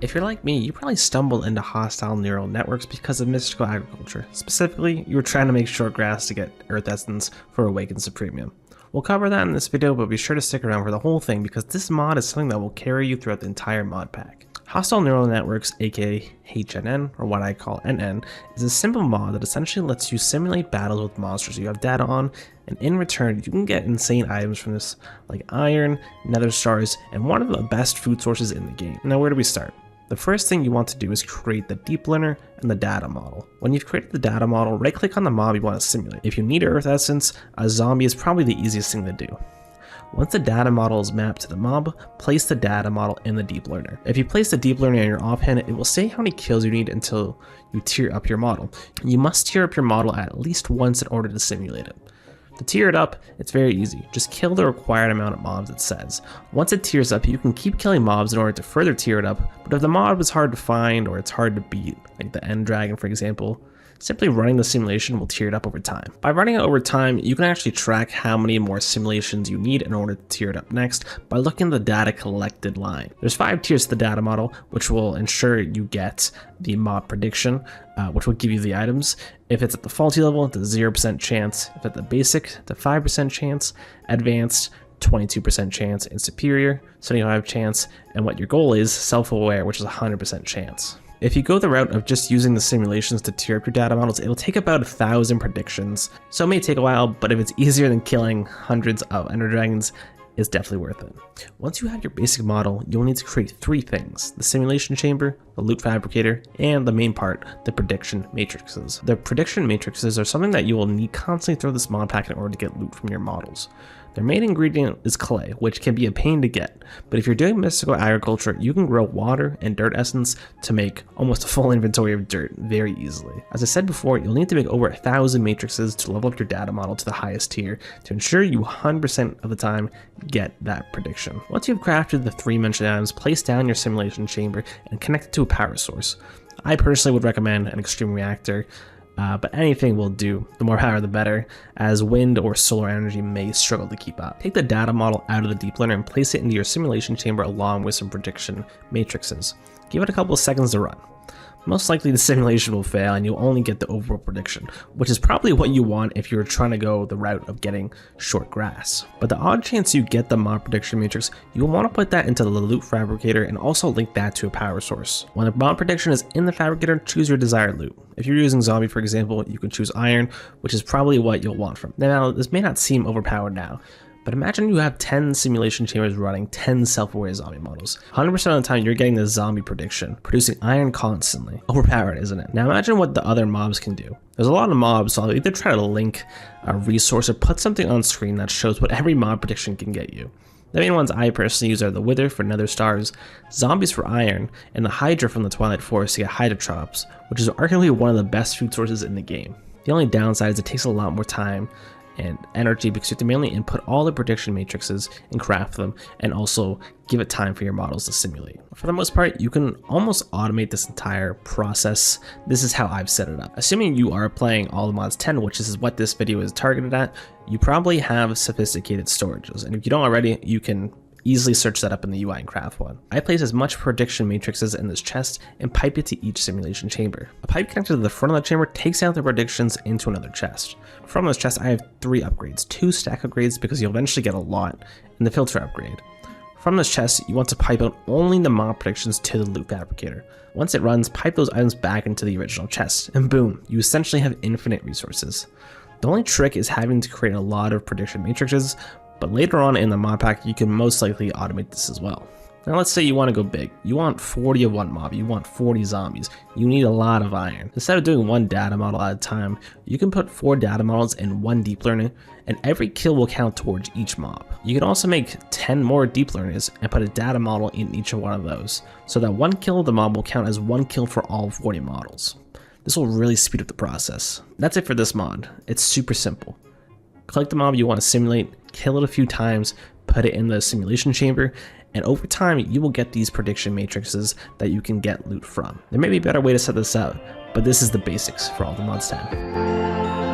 If you're like me, you probably stumbled into hostile neural networks because of mystical agriculture. Specifically, you were trying to make short grass to get Earth Essence for Awakened Supremium. We'll cover that in this video, but be sure to stick around for the whole thing because this mod is something that will carry you throughout the entire mod pack. Hostile Neural Networks, aka HNN, or what I call NN, is a simple mod that essentially lets you simulate battles with monsters you have data on, and in return you can get insane items from this, like iron, Netherstars, and one of the best food sources in the game. Now where do we start? The first thing you want to do is create the deep learner and the data model. When you've created the data model, right click on the mob you want to simulate. If you need Earth Essence, a zombie is probably the easiest thing to do. Once the data model is mapped to the mob, place the data model in the deep learner. If you place the deep learner on your offhand, it will say how many kills you need until you tier up your model. You must tier up your model at least once in order to simulate it. To tier it up, it's very easy. Just kill the required amount of mobs it says. Once it tiers up, you can keep killing mobs in order to further tier it up, but if the mob is hard to find or it's hard to beat, like the end dragon for example, simply running the simulation will tier it up over time. By running it over time, you can actually track how many more simulations you need in order to tier it up next by looking at the data collected line. There's 5 tiers to the data model, which will ensure you get the mob prediction, which will give you the items. If it's at the faulty level, it's a 0% chance. If at the basic, it's a 5% chance. Advanced, 22% chance. And superior, 75% chance. And what your goal is, self-aware, which is 100% chance. If you go the route of just using the simulations to tier up your data models, it'll take about 1,000 predictions. So it may take a while, but if it's easier than killing hundreds of Ender Dragons, it's definitely worth it. Once you have your basic model, you'll need to create 3 things: the simulation chamber, the loot fabricator, and the main part, the prediction matrices. The prediction matrices are something that you will need constantly through this mod pack in order to get loot from your models. Their main ingredient is clay, which can be a pain to get, but if you're doing mystical agriculture, you can grow water and dirt essence to make almost a full inventory of dirt very easily. As I said before, you'll need to make over 1,000 matrices to level up your data model to the highest tier to ensure you 100% of the time get that prediction. Once you've crafted the 3 mentioned items, place down your simulation chamber and connect it to a power source. I personally would recommend an extreme reactor, but anything will do. The more power the better, as wind or solar energy may struggle to keep up. Take the data model out of the deep learner and place it into your simulation chamber along with some prediction matrices. Give it a couple of seconds to run. Most likely the simulation will fail and you'll only get the overall prediction, which is probably what you want if you're trying to go the route of getting short grass. But the odd chance you get the mob prediction matrix, you'll want to put that into the loot fabricator and also link that to a power source. When the mob prediction is in the fabricator, choose your desired loot. If you're using zombie for example, you can choose iron, which is probably what you'll want from. Now this may not seem overpowered now, but imagine you have 10 simulation chambers running 10 self-aware zombie models. 100% of the time you're getting the zombie prediction, producing iron constantly. Overpowered, isn't it? Now imagine what the other mobs can do. There's a lot of mobs, so I'll either try to link a resource or put something on screen that shows what every mob prediction can get you. The main ones I personally use are the Wither for Netherstars, Zombies for Iron, and the Hydra from the Twilight Forest to get Hydra Chops, which is arguably one of the best food sources in the game. The only downside is it takes a lot more time and energy because you have to mainly input all the prediction matrices and craft them, and also give it time for your models to simulate. For the most part, you can almost automate this entire process. This is how I've set it up. Assuming you are playing all the mods 10, which is what this video is targeted at, you probably have sophisticated storages, and if you don't already, you can easily search that up in the UI and craft one. I place as much prediction matrices in this chest and pipe it to each simulation chamber. A pipe connected to the front of the chamber takes out the predictions into another chest. From this chest I have 3 upgrades, 2 stack upgrades because you'll eventually get a lot, and the filter upgrade. From this chest you want to pipe out only the mob predictions to the loot fabricator. Once it runs, pipe those items back into the original chest, and boom, you essentially have infinite resources. The only trick is having to create a lot of prediction matrices, but later on in the mod pack you can most likely automate this as well. Now let's say you want to go big. You want 40 of one mob, you want 40 zombies, you need a lot of iron. Instead of doing 1 data model at a time, you can put 4 data models in 1 deep learner, and every kill will count towards each mob. You can also make 10 more deep learners and put a data model in each of one of those, so that 1 kill of the mob will count as 1 kill for all 40 models. This will really speed up the process. That's it for this mod. It's super simple. Collect the mob you want to simulate, kill it a few times, put it in the simulation chamber, and over time you will get these prediction matrices that you can get loot from. There may be a better way to set this out, but this is the basics for all the mods tab.